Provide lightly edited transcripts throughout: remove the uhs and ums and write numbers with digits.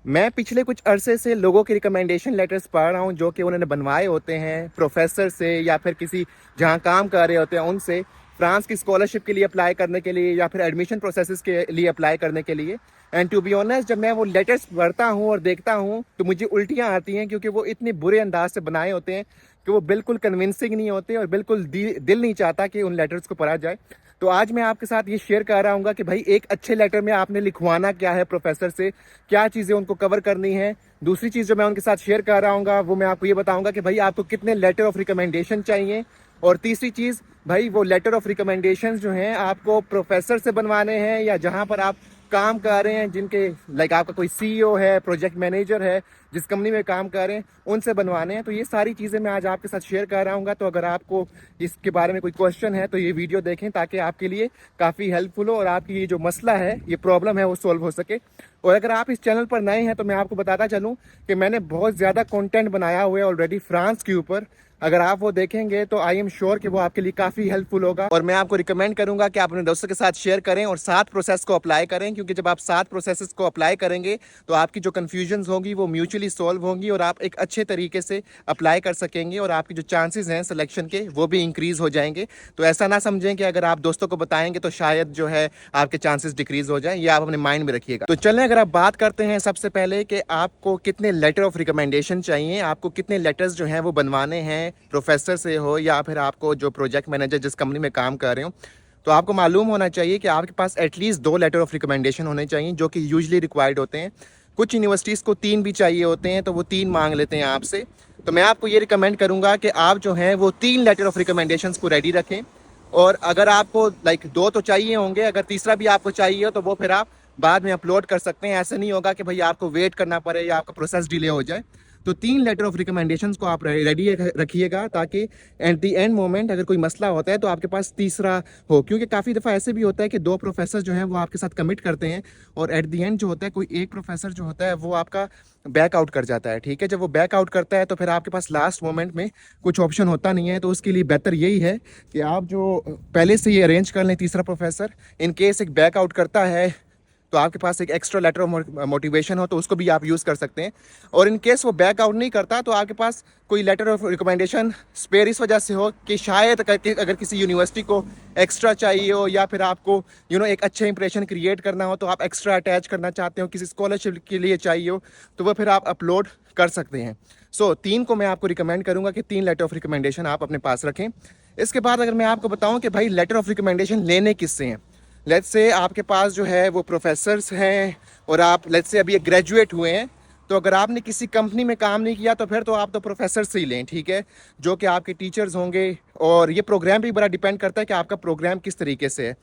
मैं पिछले कुछ अरसे से लोगों के रिकमेंडेशन लेटर्स पढ़ रहा हूँ जो कि उन्होंने बनवाए होते हैं प्रोफेसर से या फिर किसी जहाँ काम कर रहे होते हैं उनसे, फ्रांस की स्कॉलरशिप के लिए अप्लाई करने के लिए या फिर एडमिशन प्रोसेसेस के लिए अप्लाई करने के लिए। एंड टू बी ऑनेस्ट, जब मैं वो लेटर्स पढ़ता हूँ और देखता हूँ तो मुझे उल्टियाँ आती हैं, क्योंकि वो इतने बुरे अंदाज से बनाए होते हैं कि वो बिल्कुल कन्विंसिंग नहीं होते और बिल्कुल दिल नहीं चाहता कि उन लेटर्स को पढ़ा जाए। तो आज मैं आपके साथ ये शेयर कर रहा हूँ कि भाई एक अच्छे लेटर में आपने लिखवाना क्या है प्रोफेसर से, क्या चीज़ें उनको कवर करनी है। दूसरी चीज़ जो मैं उनके साथ शेयर कर रहा हूँ वो मैं आपको ये बताऊंगा कि भाई आपको कितने लेटर ऑफ रिकमेंडेशन चाहिए। और तीसरी चीज़, भाई वो लेटर ऑफ रिकमेंडेशन जो हैं आपको प्रोफेसर से बनवाने हैं या जहाँ पर आप काम कर रहे हैं, जिनके लाइक आपका कोई सीईओ है, प्रोजेक्ट मैनेजर है, जिस कंपनी में काम कर रहे हैं उनसे बनवाने हैं। तो ये सारी चीज़ें मैं आज आपके साथ शेयर कर रहा हूँ। तो अगर आपको इसके बारे में कोई क्वेश्चन है तो ये वीडियो देखें, ताकि आपके लिए काफ़ी हेल्पफुल हो और आपकी ये जो मसला है, ये प्रॉब्लम है, वो सॉल्व हो सके। और अगर आप इस चैनल पर नए हैं तो मैं आपको बताता चलूँ कि मैंने बहुत ज़्यादा कंटेंट बनाया हुआ है ऑलरेडी फ्रांस के ऊपर। अगर आप वो देखेंगे तो आई एम श्योर कि वो आपके लिए काफ़ी हेल्पफुल होगा। और मैं आपको रिकमेंड करूंगा कि आप अपने दोस्तों के साथ शेयर करें और 7 प्रोसेस को अप्लाई करें, क्योंकि जब आप 7 प्रोसेस को अप्लाई करेंगे तो आपकी जो कन्फ्यूजन्स होंगी वो म्यूचुअली सॉल्व होंगी और आप एक अच्छे तरीके से अप्लाई कर सकेंगे और आपकी जो चांसेस हैं सिलेक्शन के वो भी इंक्रीज हो जाएंगे। तो ऐसा ना समझें कि अगर आप दोस्तों को बताएंगे तो शायद जो है आपके चांसेस डिक्रीज हो जाए, ये आप अपने माइंड में रखिएगा। तो चलें, अगर आप बात करते हैं सबसे पहले कि आपको कितने लेटर ऑफ रिकमेंडेशन चाहिए, आपको कितने लेटर्स जो हैं वो बनवाने हैं प्रोफेसर से हो या फिर आपको जो प्रोजेक्ट मैनेजर जिस कंपनी में काम कर रहे हो। तो आपको मालूम होना चाहिए कि आपके पास एटलीस्ट 2 लेटर ऑफ रिकमेंडेशन होने चाहिए, जो कि यूजली रिक्वायर्ड होते हैं। कुछ यूनिवर्सिटीज़ को 3 भी चाहिए होते हैं, तो वो 3 मांग लेते हैं आपसे। तो मैं आपको ये रिकमेंड करूंगा कि आप जो हैं वो 3 लेटर ऑफ रिकमेंडेशंस को रेडी रखें। और अगर आपको लाइक 2 तो चाहिए होंगे, अगर तीसरा भी आपको चाहिए हो तो वो फिर आप बाद में अपलोड कर सकते हैं। ऐसा नहीं होगा कि भाई आपको वेट करना पड़े या आपका प्रोसेस डिले हो जाए। तो 3 लेटर ऑफ रिकमेंडेशंस को आप रेडी रखिएगा, ताकि एट द एंड मोमेंट अगर कोई मसला होता है तो आपके पास तीसरा हो। क्योंकि काफ़ी दफ़ा ऐसे भी होता है कि 2 प्रोफेसर जो हैं वो आपके साथ कमिट करते हैं और एट द एंड जो होता है कोई एक प्रोफेसर जो होता है वो आपका बैक आउट कर जाता है। ठीक है, जब वो बैक आउट करता है तो फिर आपके पास लास्ट मोमेंट में कुछ ऑप्शन होता नहीं है। तो उसके लिए बेहतर यही है कि आप जो पहले से ये अरेंज कर लें तीसरा प्रोफेसर, इन केस एक बैक आउट करता है तो आपके पास एक एक्स्ट्रा लेटर ऑफ मोटिवेशन हो तो उसको भी आप यूज़ कर सकते हैं। और इन केस वो बैक आउट नहीं करता तो आपके पास कोई लेटर ऑफ रिकमेंडेशन स्पेयर इस वजह से हो कि शायद अगर किसी यूनिवर्सिटी को एक्स्ट्रा चाहिए हो या फिर आपको एक अच्छे इंप्रेशन क्रिएट करना हो, तो आप एक्स्ट्रा अटैच करना चाहते हो, किसी स्कॉलरशिप के लिए चाहिए हो, तो वो फिर आप अपलोड कर सकते हैं। सो 3 को मैं आपको रिकमेंड करूँगा कि 3 लेटर ऑफ रिकमेंडेशन आप अपने पास रखें। इसके बाद अगर मैं आपको बताऊँ कि भाई लेटर ऑफ रिकमेंडेशन लेने किससे हैं, लेट्स से आपके पास जो है वो प्रोफेसर्स हैं और आप लेट्स से अभी ग्रेजुएट हुए हैं। तो अगर आपने किसी कंपनी में काम नहीं किया तो फिर तो आप तो प्रोफेसर से ही लें, ठीक है, जो कि आपके टीचर्स होंगे। और ये प्रोग्राम भी बड़ा डिपेंड करता है कि आपका प्रोग्राम किस तरीके से है।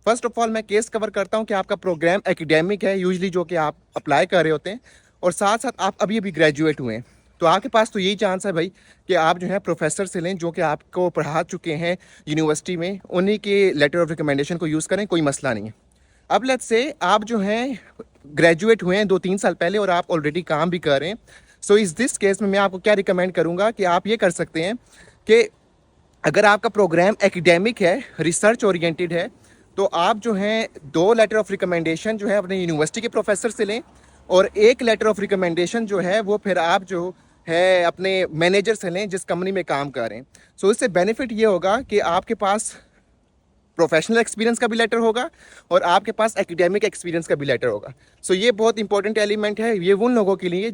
फर्स्ट ऑफ ऑल मैं केस कवर करता हूँ कि आपका प्रोग्राम एकेडमिक है यूजली जो कि आप अप्लाई कर रहे होते हैं, और साथ साथ आप अभी अभी ग्रेजुएट हुए हैं। तो आपके पास तो यही चांस है भाई कि आप जो है प्रोफेसर से लें जो कि आपको पढ़ा चुके हैं यूनिवर्सिटी में, उन्हीं के लेटर ऑफ रिकमेंडेशन को यूज़ करें, कोई मसला नहीं है। अब लेट्स से आप जो हैं ग्रेजुएट हुए हैं 2-3 साल पहले और आप ऑलरेडी काम भी कर रहे हैं। सो इस दिस केस में मैं आपको क्या रिकमेंड करूँगा कि आप ये कर सकते हैं कि अगर आपका प्रोग्राम एकेडमिक है, रिसर्च ओरिएंटेड है, तो आप जो हैं 2 लेटर ऑफ रिकमेंडेशन जो है अपने यूनिवर्सिटी के प्रोफेसर से लें और 1 लेटर ऑफ रिकमेंडेशन जो है वो फिर आप जो है अपने मैनेजर से लें जिस कंपनी में काम कर रहे हैं। सो इससे बेनिफिट ये होगा कि आपके पास प्रोफेशनल एक्सपीरियंस का भी लेटर होगा और आपके पास एकेडमिक एक्सपीरियंस का भी लेटर होगा। सो ये बहुत इंपॉर्टेंट एलिमेंट है। ये उन लोगों के लिए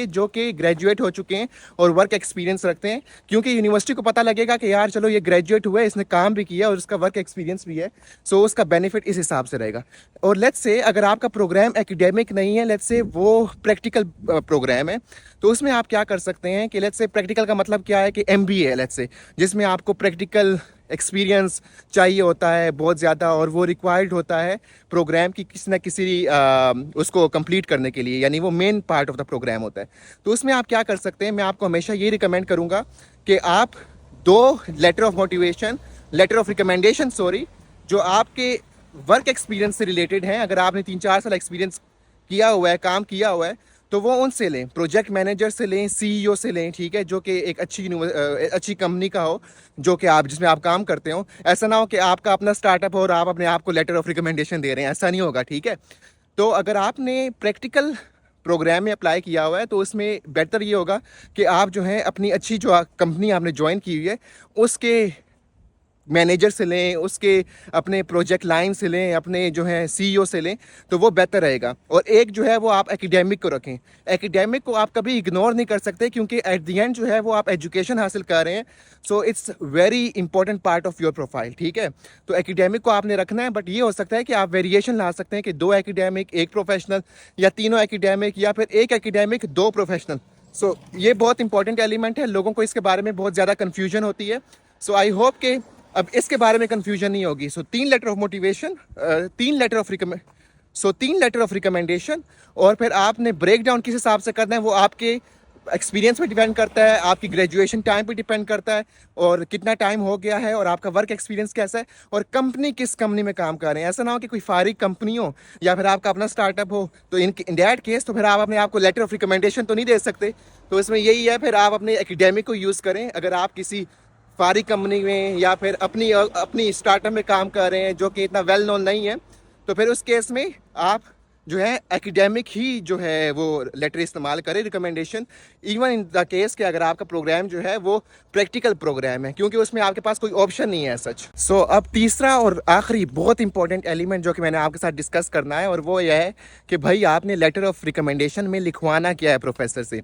जो कि ग्रेजुएट हो चुके हैं और वर्क एक्सपीरियंस रखते हैं, क्योंकि यूनिवर्सिटी को पता लगेगा कि यार चलो ये ग्रेजुएट हुआ है, इसने काम भी किया और उसका वर्क एक्सपीरियंस भी है। सो उसका बेनिफिट इस हिसाब से रहेगा। और लेट्स से अगर आपका प्रोग्राम एकेडमिक नहीं है, लेट्स से वो प्रैक्टिकल प्रोग्राम है, तो उसमें आप क्या कर सकते हैं कि लेट्स से प्रैक्टिकल का मतलब क्या है कि MBA है लेट्स से, जिसमें आपको प्रैक्टिकल एक्सपीरियंस चाहिए होता है बहुत ज़्यादा और वो रिक्वायर्ड होता है प्रोग्राम की किसी ना किसी उसको कंप्लीट करने के लिए, यानी वो main part of the programme होता है। तो उसमें आप क्या कर सकते हैं, मैं आपको हमेशा ये रिकमेंड करूँगा कि आप 2 लेटर ऑफ रिकमेंडेशन जो आपके वर्क एक्सपीरियंस से रिलेटेड हैं, अगर आपने 3-4 साल एक्सपीरियंस किया हुआ है, काम किया हुआ है, तो वो उनसे लें, प्रोजेक्ट मैनेजर से लें, CEO से लें, ठीक है, जो कि एक अच्छी कंपनी का हो, जो कि आप जिसमें आप काम करते हो। ऐसा ना हो कि आपका अपना स्टार्टअप हो और आप अपने आप को लेटर ऑफ रिकमेंडेशन दे रहे हैं, ऐसा नहीं होगा, ठीक है। तो अगर आपने प्रैक्टिकल प्रोग्राम में अप्लाई किया हुआ है तो उसमें बेहतर ये होगा कि आप जो है अपनी अच्छी जो कंपनी आपने ज्वाइन की हुई है उसके मैनेजर से लें, उसके अपने प्रोजेक्ट लाइन से लें, अपने जो है सीईओ से लें, तो वो बेहतर रहेगा। और एक जो है वो आप एकेडमिक को रखें। एकेडमिक को आप कभी इग्नोर नहीं कर सकते क्योंकि एट द एंड जो है वो आप एजुकेशन हासिल कर रहे हैं। So it's very important part of your profile, ठीक है। तो एकेडमिक को आपने रखना है, बट ये हो सकता है कि आप वेरिएशन ला सकते हैं कि 2 एकेडमिक 1 प्रोफेशनल, या तीनों एकेडमिक, या फिर 1 एकेडमिक 2 प्रोफेशनल। सो ये बहुत इंपॉर्टेंट एलिमेंट है, लोगों को इसके बारे में बहुत ज़्यादा कन्फ्यूजन होती है। सो आई होप कि अब इसके बारे में कंफ्यूजन नहीं होगी। So 3 letter of motivation, 3 letter of recommendation, और फिर आपने ब्रेक डाउन किस हिसाब से करना है वो आपके एक्सपीरियंस पे डिपेंड करता है, आपकी ग्रेजुएशन टाइम पे डिपेंड करता है, और कितना टाइम हो गया है, और आपका वर्क एक्सपीरियंस कैसा है, और कंपनी किस कंपनी में काम कर रहे हैं। ऐसा ना हो कि कोई फारिग कंपनी हो या फिर आपका अपना स्टार्टअप हो, तो इन दैट केस तो फिर आप अपने आपको लेटर ऑफ रिकमेंडेशन तो नहीं दे सकते। तो इसमें यही है, फिर आप अपने एकेडमिक को यूज़ करें। अगर आप किसी फारिग कंपनी में या फिर अपनी अपनी स्टार्टअप में काम कर रहे हैं जो कि इतना वेल नोन नहीं है, तो फिर उस केस में आप जो है एकेडमिक ही जो है वो लेटर इस्तेमाल करें, recommendation. Even in the case कि अगर आपका प्रोग्राम जो है वो प्रैक्टिकल प्रोग्राम है, क्योंकि उसमें आपके पास कोई ऑप्शन नहीं है सच। सो अब तीसरा और आखिरी बहुत इंपॉर्टेंट एलिमेंट जो कि मैंने आपके साथ डिस्कस करना है, और वो यह है कि भाई आपने लेटर ऑफ रिकमेंडेशन में लिखवाना क्या है प्रोफेसर से।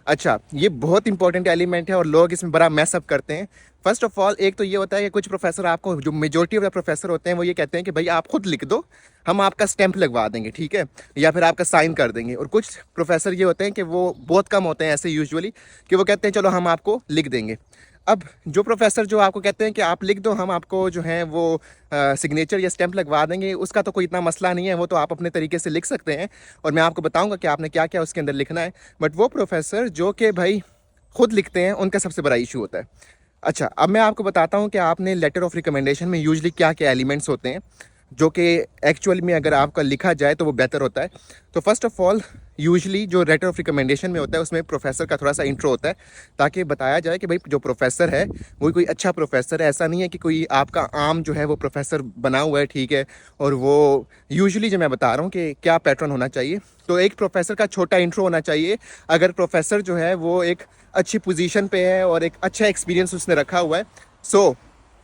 अच्छा, ये बहुत इंपॉर्टेंट एलिमेंट है और लोग इसमें बड़ा मैसअप करते हैं। फर्स्ट ऑफ ऑल, एक तो ये होता है कि कुछ प्रोफेसर आपको, जो मेजोरिटी ऑफ द प्रोफेसर होते हैं, वो ये कहते हैं कि भाई आप खुद लिख दो, हम आपका स्टैंप लगवा देंगे, ठीक है, या फिर आपका साइन कर देंगे। और कुछ प्रोफेसर ये होते हैं कि वो बहुत कम होते हैं ऐसे यूजुअली, कि वो कहते हैं चलो हम आपको लिख देंगे। अब जो प्रोफेसर जो आपको कहते हैं कि आप लिख दो, हम आपको जो है वो सिग्नेचर या स्टैंप लगवा देंगे, उसका तो कोई इतना मसला नहीं है, वो तो आप अपने तरीके से लिख सकते हैं, और मैं आपको बताऊंगा कि आपने क्या क्या उसके अंदर लिखना है। बट वो प्रोफेसर जो कि भाई खुद लिखते हैं, उनका सबसे बड़ा इशू होता है। अच्छा, अब मैं आपको बताता हूँ कि आपने लेटर ऑफ रिकमेंडेशन में यूजली क्या क्या एलिमेंट्स होते हैं जो कि एक्चुअल में अगर आपका लिखा जाए तो वो बेहतर होता है। तो फर्स्ट ऑफ ऑल, यूजली जो लेटर ऑफ रिकमेंडेशन में होता है उसमें प्रोफेसर का थोड़ा सा इंट्रो होता है, ताकि बताया जाए कि भाई जो प्रोफेसर है वो कोई अच्छा प्रोफेसर है। ऐसा नहीं है कि कोई आपका आम जो है वो प्रोफेसर बना हुआ है, ठीक है। और वो यूजुअली जो मैं बता रहा हूँ कि क्या पैटर्न होना चाहिए, तो एक प्रोफेसर का छोटा इंट्रो होना चाहिए अगर प्रोफेसर जो है वो एक अच्छी पोजीशन पे है और एक अच्छा एक्सपीरियंस उसने रखा हुआ है। सो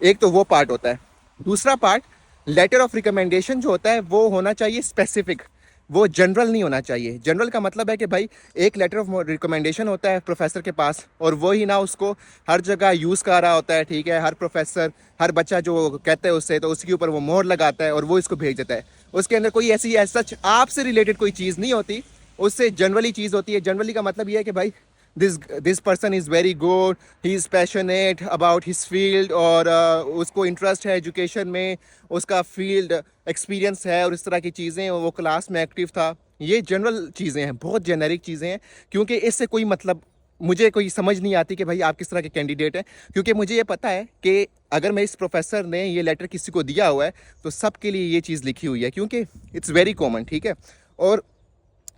एक तो वो पार्ट होता है। दूसरा पार्ट, लेटर ऑफ रिकमेंडेशन जो होता है वो होना चाहिए स्पेसिफिक, वो जनरल नहीं होना चाहिए। जनरल का मतलब है कि भाई एक लेटर ऑफ रिकमेंडेशन होता है प्रोफेसर के पास, और वो ही ना उसको हर जगह यूज़ कर रहा होता है, ठीक है। हर प्रोफेसर, हर बच्चा जो कहता है उससे, तो उसके ऊपर वो मोहर लगाता है और वो इसको भेज देता है। उसके अंदर कोई ऐसी सच आपसे रिलेटेड कोई चीज़ नहीं होती, उससे जनरली चीज़ होती है। जनरली का मतलब ये है कि भाई this person is very good, he is passionate about his field, और उसको इंटरेस्ट है एजुकेशन में, उसका फील्ड एक्सपीरियंस है, और इस तरह की चीज़ें, वो क्लास में एक्टिव था। ये जनरल चीज़ें हैं, बहुत जेनेरिक चीज़ें हैं, क्योंकि इससे कोई मतलब मुझे कोई समझ नहीं आती कि भाई आप किस तरह के कैंडिडेट हैं। क्योंकि मुझे ये पता है कि अगर मैं इस प्रोफेसर ने ये लेटर किसी को दिया हुआ है तो सबके लिए ये चीज़ लिखी हुई है, क्योंकि इट्स वेरी कॉमन, ठीक है। और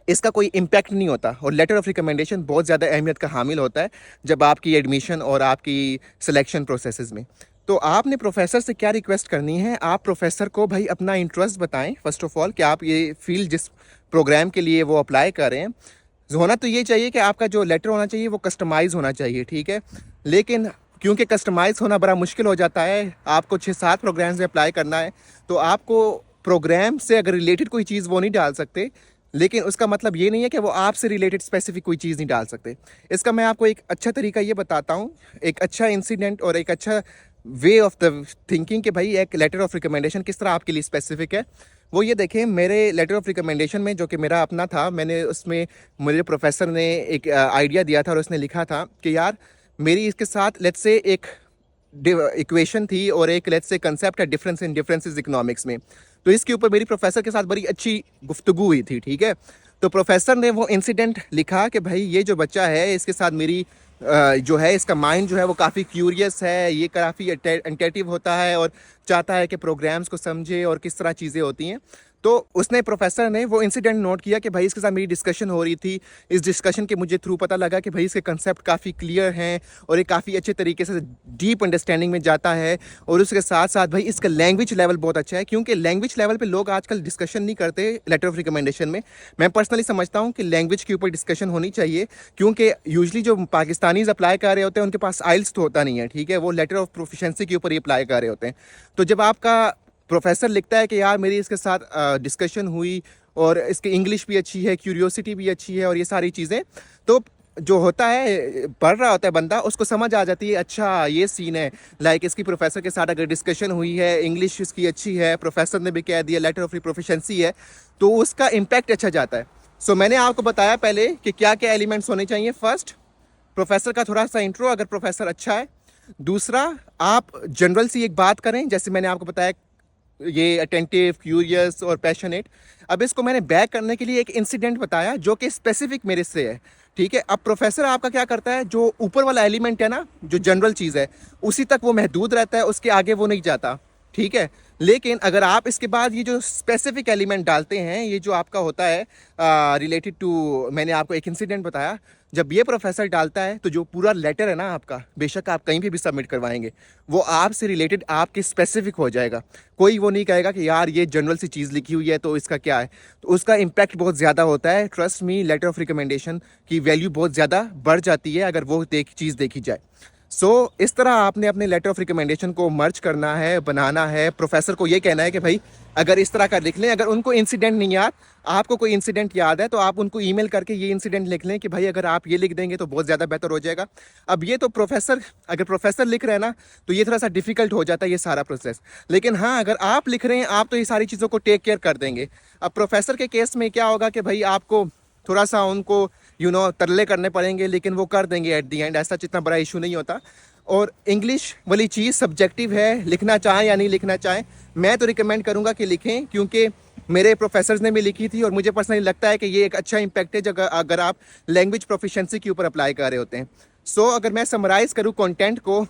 इसका कोई इम्पैक्ट नहीं होता। और लेटर ऑफ रिकमेंडेशन बहुत ज़्यादा अहमियत का हामिल होता है जब आपकी एडमिशन और आपकी सिलेक्शन प्रोसेसेस में। तो आपने प्रोफेसर से क्या रिक्वेस्ट करनी है, आप प्रोफेसर को भाई अपना इंटरेस्ट बताएं फर्स्ट ऑफ ऑल, कि आप ये फील्ड जिस प्रोग्राम के लिए वो अप्लाई कर रहे हैं, होना तो ये चाहिए कि आपका जो लेटर होना चाहिए वो कस्टमाइज होना चाहिए, ठीक है। लेकिन क्योंकि कस्टमाइज होना बड़ा मुश्किल हो जाता है, आपको 6-7 प्रोग्राम्स में अप्लाई करना है, तो आपको प्रोग्राम से अगर रिलेटेड कोई चीज़ वो नहीं डाल सकते, लेकिन उसका मतलब ये नहीं है कि वो आपसे रिलेटेड स्पेसिफिक कोई चीज़ नहीं डाल सकते। इसका मैं आपको एक अच्छा तरीका ये बताता हूँ, एक अच्छा इंसिडेंट और एक अच्छा वे ऑफ द थिंकिंग कि भाई एक लेटर ऑफ रिकमेंडेशन किस तरह आपके लिए स्पेसिफिक है। वो ये देखें, मेरे लेटर ऑफ रिकमेंडेशन में जो कि मेरा अपना था, मैंने उसमें मुझे प्रोफेसर ने एक आइडिया दिया था, और उसने लिखा था कि यार मेरी इसके साथ लेट्स से एक इक्वेशन थी और एक लेट्स से कंसेप्ट है डिफरेंस इन डिफरेंसेस इकोनॉमिक्स में। तो इसके ऊपर मेरी प्रोफेसर के साथ बड़ी अच्छी गुफ्तगू हुई थी, ठीक है। तो प्रोफेसर ने वो इंसिडेंट लिखा कि भाई ये जो बच्चा है इसके साथ मेरी जो है इसका माइंड जो है वो काफ़ी क्यूरियस है, ये काफ़ी अटेंटिव होता है और चाहता है कि प्रोग्राम्स को समझे और किस तरह चीज़ें होती हैं। तो उसने प्रोफेसर ने वो इंसिडेंट नोट किया कि भाई इसके साथ मेरी डिस्कशन हो रही थी, इस डिस्कशन के मुझे थ्रू पता लगा कि भाई इसके कंसेप्ट काफ़ी क्लियर हैं और ये काफ़ी अच्छे तरीके से डीप अंडरस्टैंडिंग में जाता है, और उसके साथ साथ भाई इसका लैंग्वेज लेवल बहुत अच्छा है, क्योंकि लैंग्वेज लेवल पे लोग आजकल डिस्कशन नहीं करते लेटर ऑफ रिकमेंडेशन में। मैं पर्सनली समझता हूँ कि लैंग्वेज के ऊपर डिस्कशन होनी चाहिए, क्योंकि यूजली जो पाकिस्तानीज अप्लाई कर रहे होते हैं उनके पास आइल्स तो होता नहीं है, ठीक है, वो लेटर ऑफ प्रोफिशेंसी के ऊपर ही अप्लाई कर रहे होते हैं। तो जब आपका प्रोफेसर लिखता है कि यार मेरी इसके साथ डिस्कशन हुई और इसकी इंग्लिश भी अच्छी है, क्यूरियोसिटी भी अच्छी है और ये सारी चीज़ें, तो जो होता है पढ़ रहा होता है बंदा, उसको समझ आ जाती है अच्छा ये सीन है। लाइक इसकी प्रोफेसर के साथ अगर डिस्कशन हुई है, इंग्लिश इसकी अच्छी है, प्रोफेसर ने भी कह दिया लेटर ऑफ प्रोफिशेंसी है, तो उसका इम्पैक्ट अच्छा जाता है। सो मैंने आपको बताया पहले कि क्या क्या एलिमेंट्स होने चाहिए। फर्स्ट, प्रोफेसर का थोड़ा सा इंट्रो अगर प्रोफेसर अच्छा है। दूसरा, आप जनरल सी एक बात करें, जैसे मैंने आपको बताया ये अटेंटिव, क्यूरियस और पैशनेट। अब इसको मैंने बैक करने के लिए एक इंसिडेंट बताया जो कि स्पेसिफिक मेरे से है, ठीक है। अब प्रोफेसर आपका क्या करता है, जो ऊपर वाला एलिमेंट है ना, जो जनरल चीज़ है, उसी तक वो महदूद रहता है, उसके आगे वो नहीं जाता, ठीक है। लेकिन अगर आप इसके बाद ये जो स्पेसिफिक एलिमेंट डालते हैं, ये जो आपका होता है रिलेटेड टू, मैंने आपको एक इंसिडेंट बताया, जब ये प्रोफेसर डालता है तो जो पूरा लेटर है ना आपका, बेशक आप कहीं भी सबमिट करवाएंगे, वो आपसे रिलेटेड आपके स्पेसिफिक हो जाएगा। कोई वो नहीं कहेगा कि यार ये जनरल सी चीज़ लिखी हुई है तो इसका क्या है, तो उसका इम्पैक्ट बहुत ज़्यादा होता है। Trust me, letter of recommendation की वैल्यू बहुत ज़्यादा बढ़ जाती है अगर वो चीज़ देखी जाए। इस तरह आपने अपने लेटर ऑफ रिकमेंडेशन को मर्ज करना है, बनाना है। प्रोफेसर को ये कहना है कि भाई अगर इस तरह का लिख लें, अगर उनको इंसिडेंट नहीं याद, आपको कोई इंसिडेंट याद है तो आप उनको ईमेल करके ये इंसिडेंट लिख लें कि भाई अगर आप ये लिख देंगे तो बहुत ज़्यादा बेहतर हो जाएगा। अब ये तो अगर प्रोफेसर लिख रहे हैं ना, तो ये थोड़ा सा डिफिकल्ट हो जाता है ये सारा प्रोसेस। लेकिन हाँ, अगर आप लिख रहे हैं, आप तो ये सारी चीज़ों को टेक केयर कर देंगे। अब प्रोफेसर के केस में क्या होगा कि भाई आपको थोड़ा सा उनको तरले करने पड़ेंगे, लेकिन वो कर देंगे एट दी एंड, ऐसा जितना बड़ा इशू नहीं होता। और इंग्लिश वाली चीज़ सब्जेक्टिव है, लिखना चाहें या नहीं लिखना चाहें, मैं तो रिकमेंड करूँगा कि लिखें, क्योंकि मेरे प्रोफेसर्स ने भी लिखी थी और मुझे पर्सनली लगता है कि ये एक अच्छा इम्पैक्ट है जगह अगर आप लैंग्वेज प्रोफिशेंसी के ऊपर अप्लाई कर रहे होते हैं। अगर मैं समराइज़ करूँ कंटेंट को,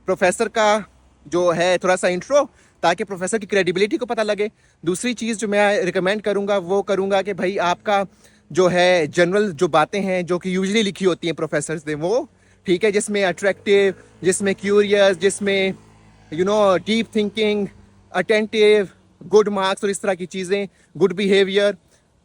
प्रोफेसर का जो है थोड़ा सा इंट्रो, ताकि प्रोफेसर की क्रेडिबिलिटी को पता लगे। दूसरी चीज़ जो मैं रिकमेंड करूँगा वो करूँगा कि भाई आपका जो है जनरल जो बातें हैं जो कि यूजली लिखी होती हैं प्रोफेसर्स ने, वो ठीक है, जिसमें अट्रैक्टिव, जिसमें क्यूरियस, जिसमें deep thinking, attentive, good marks और इस तरह की चीज़ें, गुड बिहेवियर।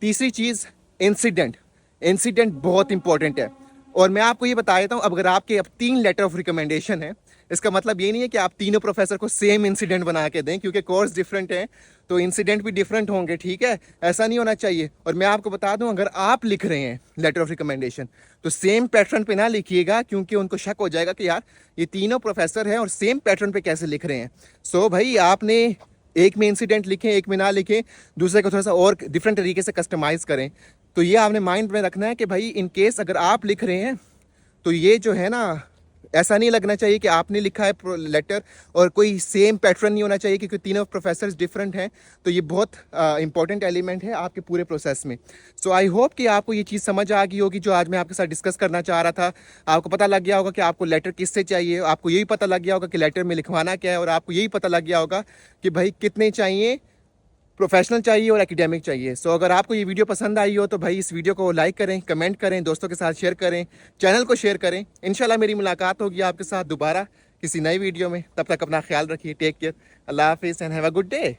तीसरी चीज़, इंसिडेंट बहुत इंपॉर्टेंट है। और मैं आपको ये बता देता हूँ, अब अगर आपके अब 3 लेटर ऑफ रिकमेंडेशन है, इसका मतलब ये नहीं है कि आप तीनों प्रोफेसर को सेम इंसिडेंट बना के दें, क्योंकि कोर्स डिफरेंट है तो इंसिडेंट भी डिफरेंट होंगे, ठीक है, ऐसा नहीं होना चाहिए। और मैं आपको बता दूं, अगर आप लिख रहे हैं लेटर ऑफ रिकमेंडेशन तो सेम पैटर्न पे ना लिखिएगा, क्योंकि उनको शक हो जाएगा कि यार ये तीनों प्रोफेसर हैं और सेम पैटर्न पे कैसे लिख रहे हैं। भाई आपने एक में इंसिडेंट लिखें, एक में ना लिखें, दूसरे को थोड़ा सा और डिफरेंट तरीके से कस्टमाइज़ करें। तो ये आपने माइंड में रखना है कि भाई इन केस अगर आप लिख रहे हैं तो ये जो है ना, ऐसा नहीं लगना चाहिए कि आपने लिखा है लेटर और कोई सेम पैटर्न नहीं होना चाहिए, क्योंकि तीनों प्रोफेसर्स डिफरेंट हैं। तो ये बहुत इंपॉर्टेंट एलिमेंट है आपके पूरे प्रोसेस में। आई होप कि आपको ये चीज़ समझ आ गई होगी जो आज मैं आपके साथ डिस्कस करना चाह रहा था। आपको पता लग गया होगा कि आपको लेटर किससे चाहिए, आपको यही पता लग गया होगा कि लेटर में लिखवाना क्या है, और आपको यही पता लग गया होगा कि भाई कितने चाहिए, प्रोफेशनल चाहिए और एकेडमिक चाहिए। अगर आपको ये वीडियो पसंद आई हो तो भाई इस वीडियो को लाइक करें, कमेंट करें, दोस्तों के साथ शेयर करें, चैनल को शेयर करें। इंशाल्लाह मेरी मुलाकात होगी आपके साथ दोबारा किसी नई वीडियो में। तब तक अपना ख्याल रखिए, टेक केयर, अल्लाह हाफिज़ and have a good day.